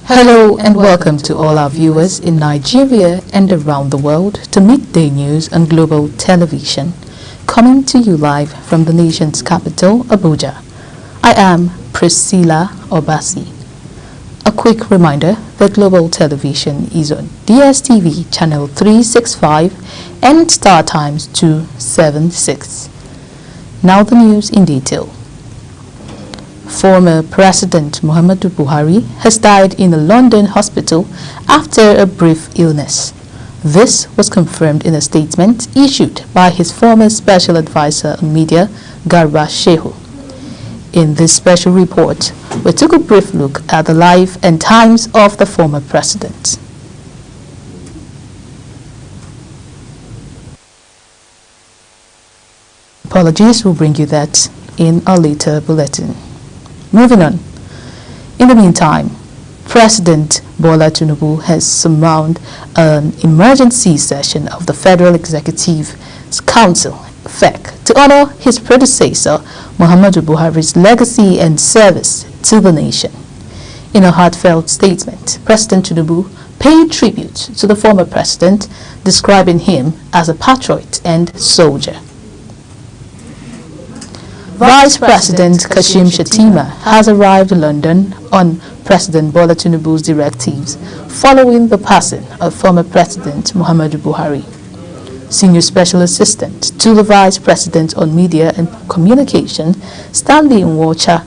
Hello and welcome to all our viewers in Nigeria and around the world to Midday News on Global Television, coming to you live from the nation's capital, Abuja. I am Priscilla Obasi. A quick reminder that Global Television is on DSTV channel 365 and Star Times 276. Now the news in detail. Former President Muhammadu Buhari has died in a London hospital after a brief illness. This was confirmed in a statement issued by his former special advisor on media, Garba Shehu. In this special report, we took a brief look at the life and times of the former president. Apologies, we'll bring you that in a later bulletin. Moving on. In the meantime, President Bola Tinubu has summoned an emergency session of the Federal Executive Council, FEC, to honor his predecessor, Muhammadu Buhari's legacy and service to the nation. In a heartfelt statement, President Tinubu paid tribute to the former president, describing him as a patriot and soldier. Vice President Kashim Shettima has arrived in London on President Bola Tinubu's directives following the passing of former President Muhammadu Buhari. Senior Special Assistant to the Vice President on Media and Communication, Stanley Nwocha,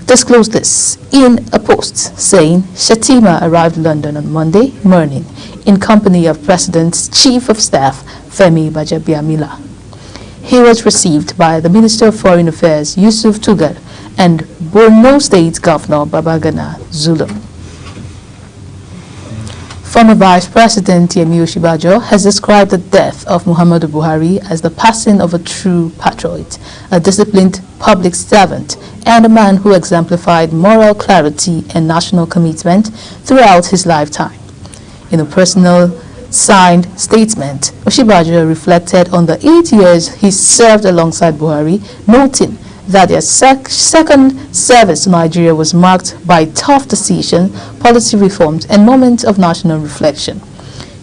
disclosed this in a post saying Shettima arrived in London on Monday morning in company of President's Chief of Staff Femi Gbajabiamila. He was received by the Minister of Foreign Affairs Yusuf Tugar and Borno State Governor Babagana Zulum. Former Vice President Yemi Osinbajo has described the death of Muhammadu Buhari as the passing of a true patriot, a disciplined public servant, and a man who exemplified moral clarity and national commitment throughout his lifetime. In a personal signed statement, Osinbajo reflected on the 8 years he served alongside Buhari, noting that their second service to Nigeria was marked by tough decisions, policy reforms, and moments of national reflection.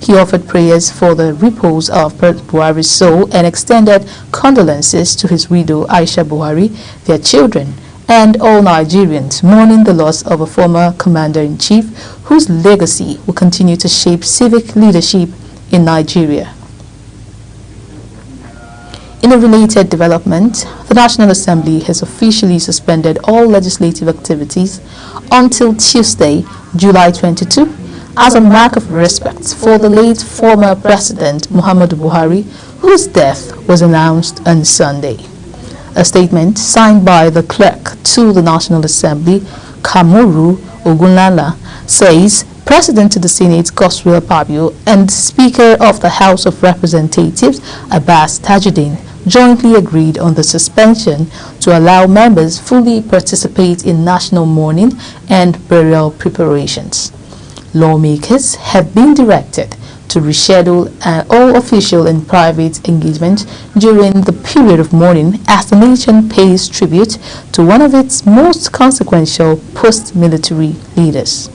He offered prayers for the repose of Buhari's soul and extended condolences to his widow Aisha Buhari, their children, and all Nigerians mourning the loss of a former commander-in-chief whose legacy will continue to shape civic leadership in Nigeria. In a related development, the National Assembly has officially suspended all legislative activities until Tuesday, July 22, as a mark of respect for the late former President Muhammadu Buhari, whose death was announced on Sunday. A statement signed by the clerk to the National Assembly, Kamuru Ogunlala, says President to the Senate Godswill Akpabio and Speaker of the House of Representatives Abbas Tajuddin jointly agreed on the suspension to allow members fully participate in national mourning and burial preparations. Lawmakers have been directed to reschedule all official and private engagement during the period of mourning as the nation pays tribute to one of its most consequential post-military leaders.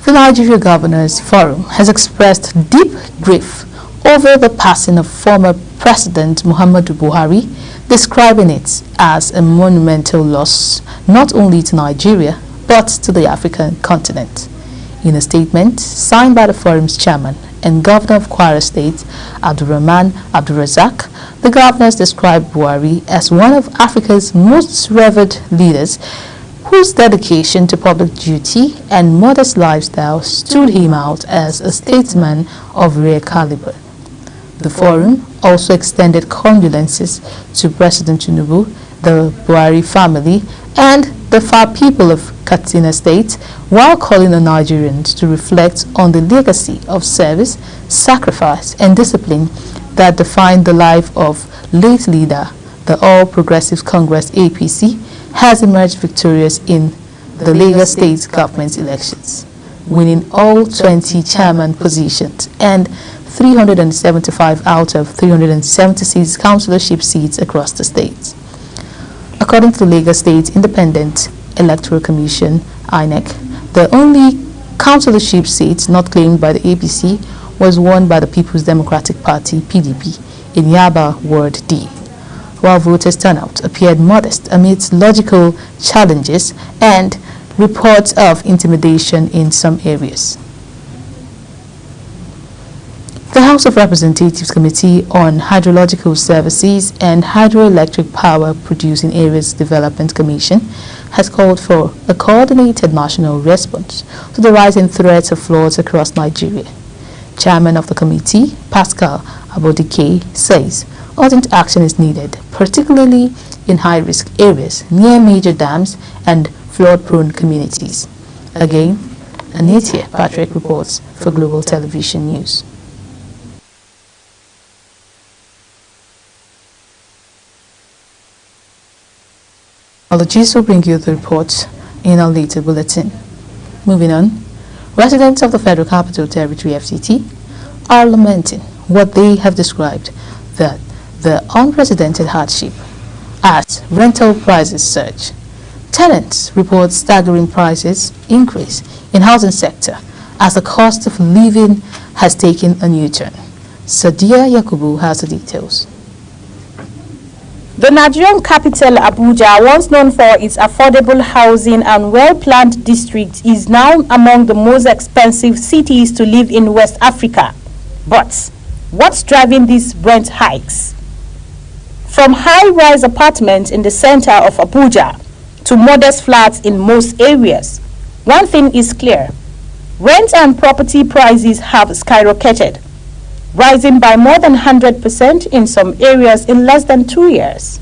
The Nigeria Governors Forum has expressed deep grief over the passing of former President Muhammadu Buhari, describing it as a monumental loss not only to Nigeria but to the African continent. In a statement signed by the forum's chairman and governor of Kwara State, Abdulrahman Abdulrazak, the governors described Buhari as one of Africa's most revered leaders whose dedication to public duty and modest lifestyle stood him out as a statesman of rare caliber. The forum also extended condolences to President Tinubu, the Buhari family, and the Far people of Katsina State, while calling on Nigerians to reflect on the legacy of service, sacrifice, and discipline that defined the life of late leader, the All Progressives Congress APC, has emerged victorious in the Lagos State government elections, winning all 20 chairman positions and 375 out of 376 councillorship seats across the state. According to the Lagos State Independent, Electoral Commission, INEC, the only councillorship seat not claimed by the APC was won by the People's Democratic Party, PDP, in Yaba Ward D, while voters' turnout appeared modest amidst logical challenges and reports of intimidation in some areas. The House of Representatives Committee on Hydrological Services and Hydroelectric Power Producing Areas Development Commission has called for a coordinated national response to the rising threats of floods across Nigeria. Chairman of the committee, Pascal Abodike, says urgent action is needed, particularly in high-risk areas near major dams and flood-prone communities. Again, Anitia Patrick reports for Global Television News. Apologies will bring you the report in our later bulletin. Moving on, residents of the Federal Capital Territory FCT are lamenting what they have described that the unprecedented hardship as rental prices surge. Tenants report staggering prices increase in housing sector as the cost of living has taken a new turn. Sadia Yakubu has the details. The Nigerian capital, Abuja, once known for its affordable housing and well-planned districts, is now among the most expensive cities to live in West Africa. But what's driving these rent hikes? From high-rise apartments in the center of Abuja to modest flats in most areas, one thing is clear: rent and property prices have skyrocketed, rising by more than 100% in some areas in less than 2 years.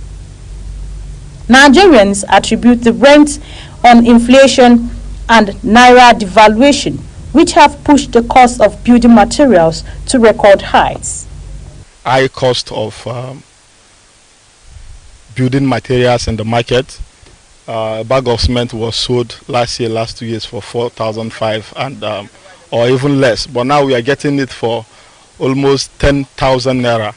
Nigerians attribute the rent on inflation and naira devaluation, which have pushed the cost of building materials to record heights. High cost of building materials in the market. A bag of cement was sold last 2 years for 4,500 and or even less, but now we are getting it for almost 10,000 naira.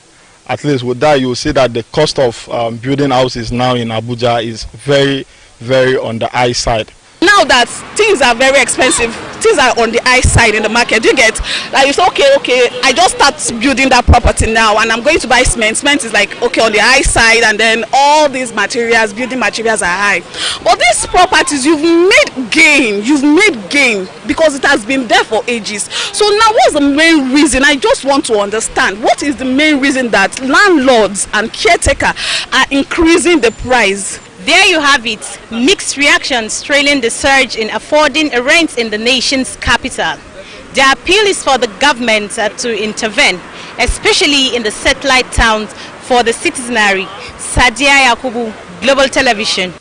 At least with that, you will see that the cost of building houses now in Abuja is very, very on the high side. Now that things are very expensive, things are on the high side in the market. You get like you say, okay, I just start building that property now, and I'm going to buy cement. Cement is like okay on the high side, and then all these materials, building materials, are high. But these properties, you've made gain because it has been there for ages. So now, what's the main reason? I just want to understand what is the main reason that landlords and caretakers are increasing the price. There you have it, mixed reactions trailing the surge in affording a rent in the nation's capital. The appeal is for the government to intervene, especially in the satellite towns for the citizenry. Sadia Yakubu, Global Television.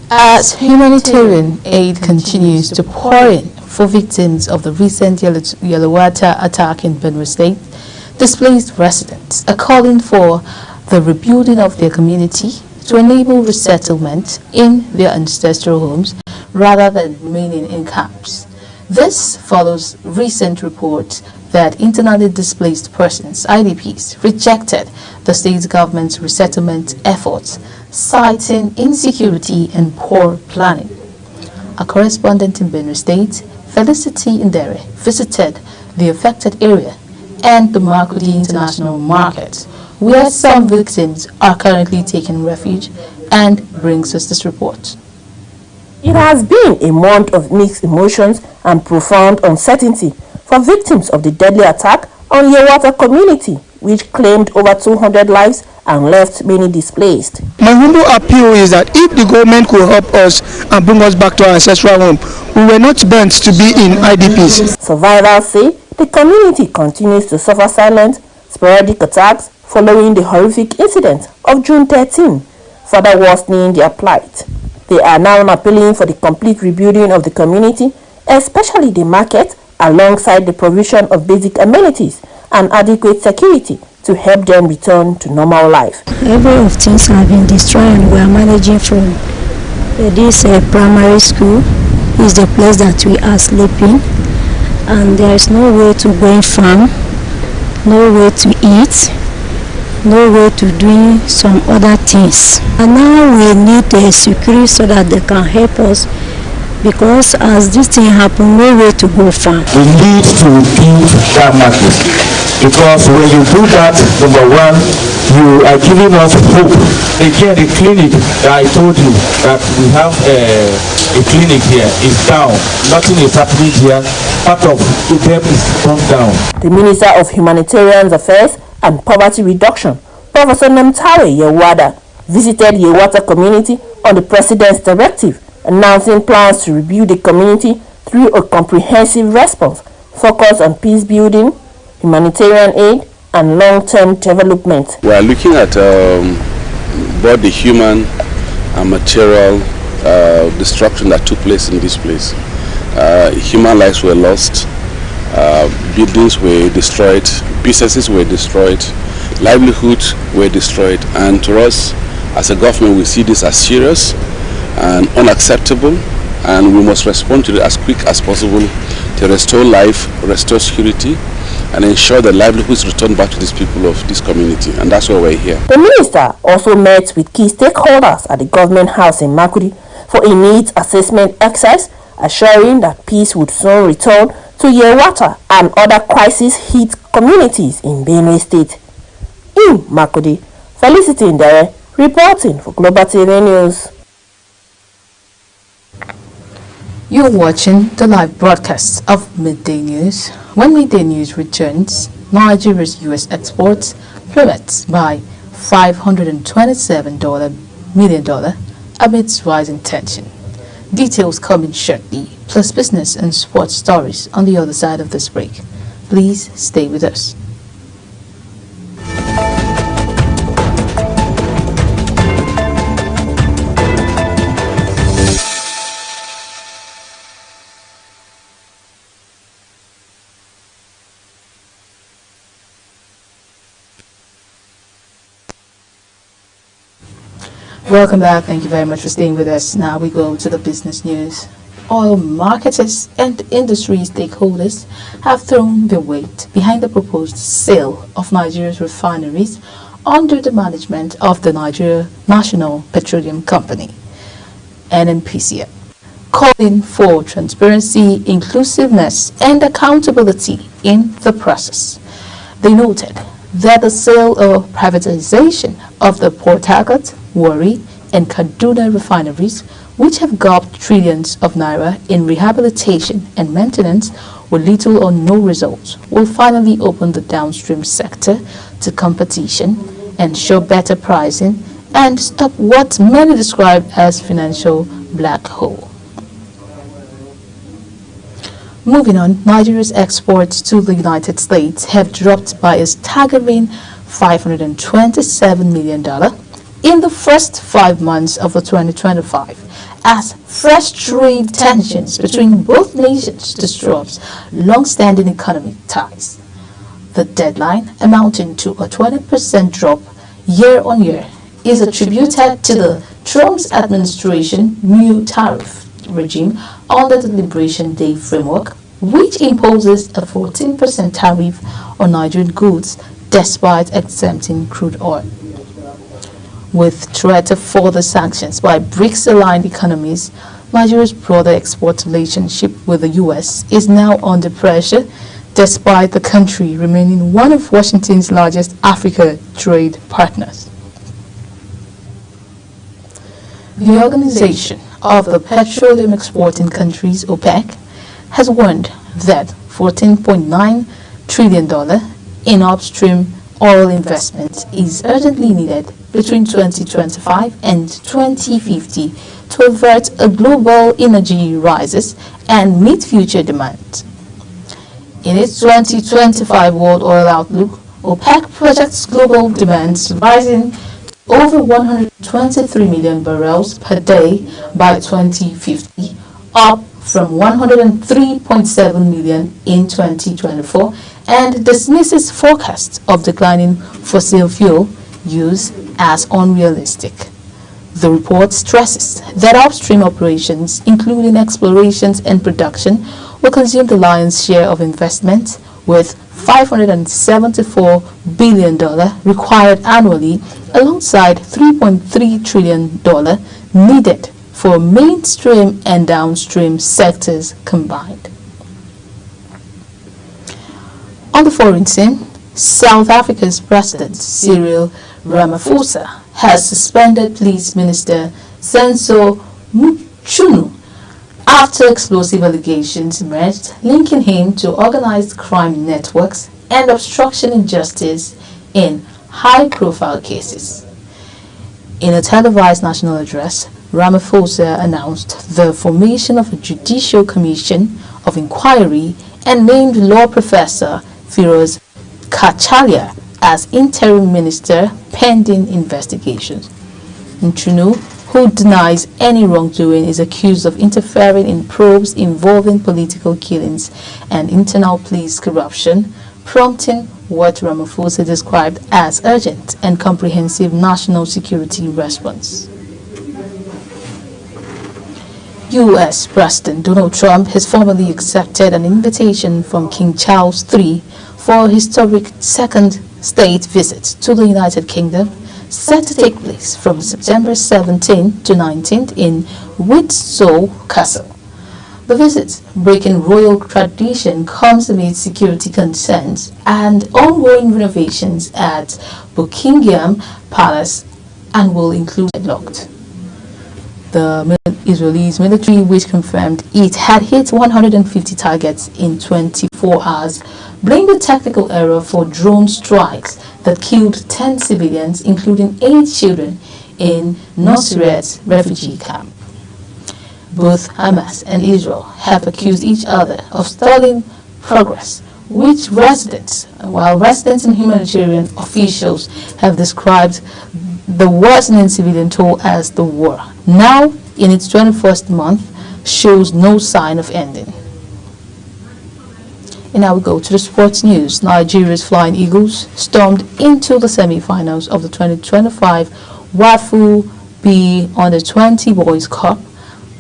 As humanitarian aid continues to pour in for victims of the recent Yellowater attack in Benue State, displaced residents are calling for the rebuilding of their community to enable resettlement in their ancestral homes rather than remaining in camps. This follows recent reports that internally displaced persons, IDPs, rejected the state government's resettlement efforts, citing insecurity and poor planning. A correspondent in Benue State, Felicity Indere, visited the affected area and the Makurdi International Market, where some victims are currently taking refuge, and brings us this report. It has been a month of mixed emotions and profound uncertainty for victims of the deadly attack on Yellowater community, which claimed over 200 lives and left many displaced. My humble appeal is that if the government could help us and bring us back to our ancestral home, we were not meant to be in IDPs. Survivors say the community continues to suffer silent, sporadic attacks following the horrific incident of June 13, further worsening their plight. They are now appealing for the complete rebuilding of the community, especially the market, alongside the provision of basic amenities and adequate security to help them return to normal life. Every of things have been destroyed, and we are managing from this primary school is the place that we are sleeping, and there is no way to go in farm, no way to eat. no way to doing some other things. And now we need the security so that they can help us, because as this thing happen, no way to go farm. We need to build that market, because when you do that, number one, you are giving us hope. Again, the clinic that I told you that we have a clinic here is down. Nothing is happening here. Part of them is gone down. The Minister of Humanitarian Affairs and Poverty Reduction, Professor Nemtawe Yewada, visited Yewata community on the President's directive, announcing plans to rebuild the community through a comprehensive response focused on peace building, humanitarian aid, and long-term development. We are looking at both the human and material destruction that took place in this place. Human lives were lost, buildings were destroyed, businesses were destroyed, livelihoods were destroyed, and to us as a government we see this as serious and unacceptable, and we must respond to it as quick as possible to restore life, restore security, and ensure that livelihoods return back to these people of this community, and that's why we're here. The minister also met with key stakeholders at the government house in Makurdi for a needs assessment exercise, assuring that peace would soon return to Yewata and other crisis-hit communities in Benue State. In Makurdi, Felicity Ndere reporting for Global TV News. You're watching the live broadcast of Midday News. When Midday News returns, Nigeria's U.S. exports plummets by $527 million amidst rising tension. Details coming shortly, plus business and sports stories on the other side of this break. Please stay with us. Welcome back. Thank you very much for staying with us. Now we go to the business news. Oil marketers and industry stakeholders have thrown their weight behind the proposed sale of Nigeria's refineries under the management of the Nigeria National Petroleum Company, NNPCL, calling for transparency, inclusiveness, and accountability in the process. They noted that the sale or privatization of the Port Harcourt, Warri, and Kaduna refineries, which have gobbled trillions of naira in rehabilitation and maintenance with little or no results, will finally open the downstream sector to competition, ensure better pricing, and stop what many describe as financial black hole. Moving on, Nigeria's exports to the United States have dropped by a staggering $527 million in the first 5 months of 2025, as fresh trade tensions between both nations disrupts long-standing economic ties. The deadline, amounting to a 20% drop year-on-year, is attributed to the Trump's administration new tariff regime under the Liberation Day framework, which imposes a 14% tariff on Nigerian goods despite exempting crude oil. With threat of further sanctions by BRICS-aligned economies, Nigeria's broader export relationship with the U.S. is now under pressure, despite the country remaining one of Washington's largest Africa trade partners. The Organization of the Petroleum Exporting Countries, OPEC, has warned that $14.9 trillion in upstream oil investment is urgently needed between 2025 and 2050 to avert a global energy rises and meet future demand. In its 2025 World Oil Outlook, OPEC projects global demands rising to over 123 million barrels per day by 2050, up from 103.7 million in 2024, and dismisses forecasts of declining fossil fuel use as unrealistic. The report stresses that upstream operations, including explorations and production, will consume the lion's share of investment, with $574 billion required annually, alongside $3.3 trillion needed for mainstream and downstream sectors combined. On the foreign scene, South Africa's President Cyril Ramaphosa has suspended Police Minister Senzo Mchunu after explosive allegations emerged linking him to organized crime networks and obstruction of justice in high-profile cases. In a televised national address, Ramaphosa announced the formation of a judicial commission of inquiry and named law professor Firoz Kachalia as interim minister pending investigations. Mchunu, who denies any wrongdoing, is accused of interfering in probes involving political killings and internal police corruption, prompting what Ramaphosa described as urgent and comprehensive national security response. U.S. President Donald Trump has formally accepted an invitation from King Charles III for a historic second state visit to the United Kingdom, set to take place from September 17 to 19th in Windsor Castle. The visit, breaking royal tradition, comes amid security concerns and ongoing renovations at Buckingham Palace and will include locked. The Israeli military, which confirmed it had hit 150 targets in 24 hours, blamed the technical error for drone strikes that killed 10 civilians, including 8 children, in Nuseirat refugee camp. Both Hamas and Israel have accused each other of stalling progress, while residents and humanitarian officials have described the worsening civilian toll as the war, now in its 21st month, shows no sign of ending. And now we go to the sports news. Nigeria's Flying Eagles stormed into the semi-finals of the 2025 WAFU B Under-20 Boys Cup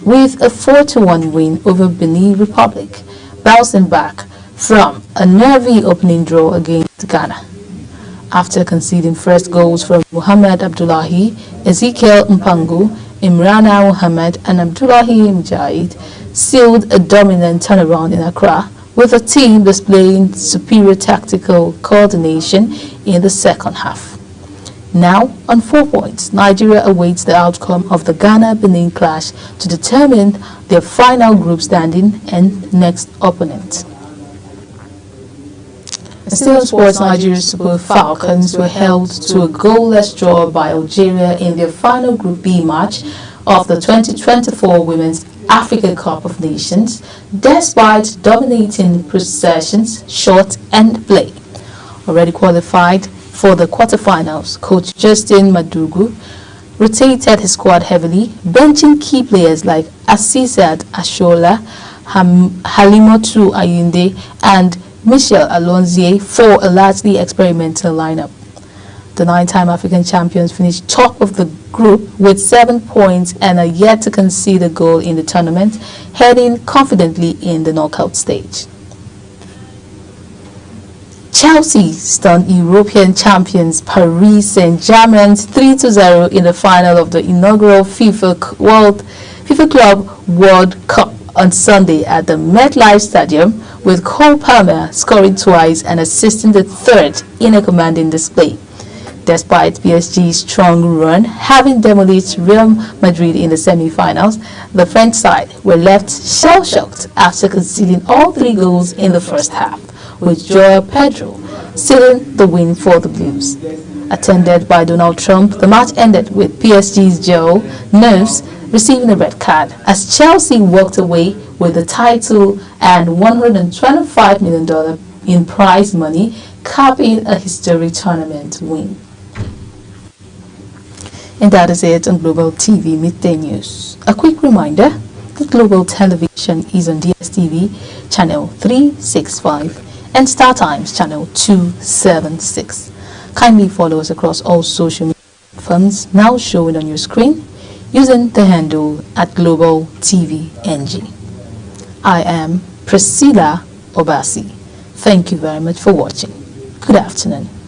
with a 4-1 win over Benin Republic, bouncing back from a nervy opening draw against Ghana. After conceding first goals from Muhammad Abdullahi, Ezekiel Mpangu, Imrana Muhammad and Abdullahi Mujahid sealed a dominant turnaround in Accra, with the team displaying superior tactical coordination in the second half. Now, on 4 points, Nigeria awaits the outcome of the Ghana-Benin clash to determine their final group standing and next opponent. Still in sports, Nigeria's Super Falcons were held to a goalless draw by Algeria in their final Group B match of the 2024 Women's Africa Cup of Nations, despite dominating possessions, shot and play. Already qualified for the quarterfinals, coach Justin Madugu rotated his squad heavily, benching key players like Asisat Ashola, Halimotu Ayinde and Michel Alonzier for a largely experimental lineup. The 9-time African champions finished top of the group with 7 points and are yet to concede a goal in the tournament, heading confidently in the knockout stage. Chelsea stunned European champions Paris Saint-Germain 3-0 in the final of the inaugural FIFA Club World Cup on Sunday at the MetLife Stadium, with Cole Palmer scoring twice and assisting the third in a commanding display. Despite PSG's strong run, having demolished Real Madrid in the semi-finals, the French side were left shell-shocked after conceding all 3 goals in the first half, with Joao Pedro sealing the win for the Blues. Attended by Donald Trump, the match ended with PSG's Joao Neves receiving a red card as Chelsea walked away with the title and $125 million in prize money, capping a historic tournament win. And that is it on Global TV Midday News. A quick reminder that Global Television is on DSTV channel 365 and StarTimes channel 276. Kindly follow us across all social media platforms now showing on your screen using the handle at Global TV NG. I am Priscilla Obasi. Thank you very much for watching. Good afternoon.